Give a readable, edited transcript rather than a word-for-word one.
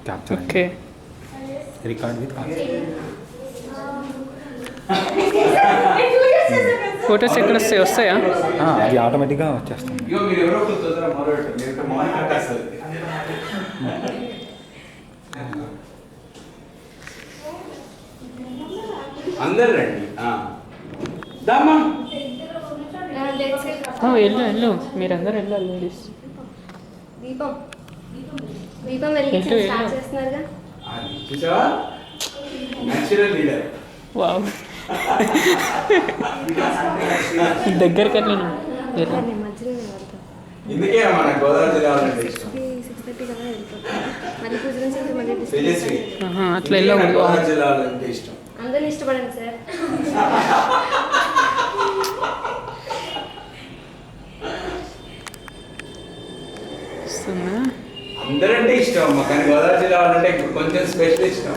Capture okay. Record with photos ఎక్కడ వస్తాయి? వస్తాయా? అది ఆటోమేటిక్గా వచ్చేస్తుంది. అందరు రండి. దామా వెళ్ళు మీరందరూ వెళ్ళాలి లేడీస్. దీపం దీపం వెలిగించి స్టార్ట్ చేస్తున్నారుగా. చూసావా న్యాచురల్ లీడర్. వావ్ దగ్గరికి వెళ్ళను. మధ్యలో ఇందుకే మన గోదావరి జిల్లా అంటే ఇష్టం. 6:30 కదా వెళ్ళిపోతాం. మళ్ళీ పూజ నుంచి మళ్ళీ తేజస్వి అట్లా వెళ్ళకూడదు. గోదావరి జిల్లా అంటే ఇష్టం. అందరిని ఇష్టపడండి సార్. అందరంటే ఇష్టం అమ్మ, కానీ గోదావరి జిల్లా అంటే కొంచెం స్పెషల్ ఇష్టం.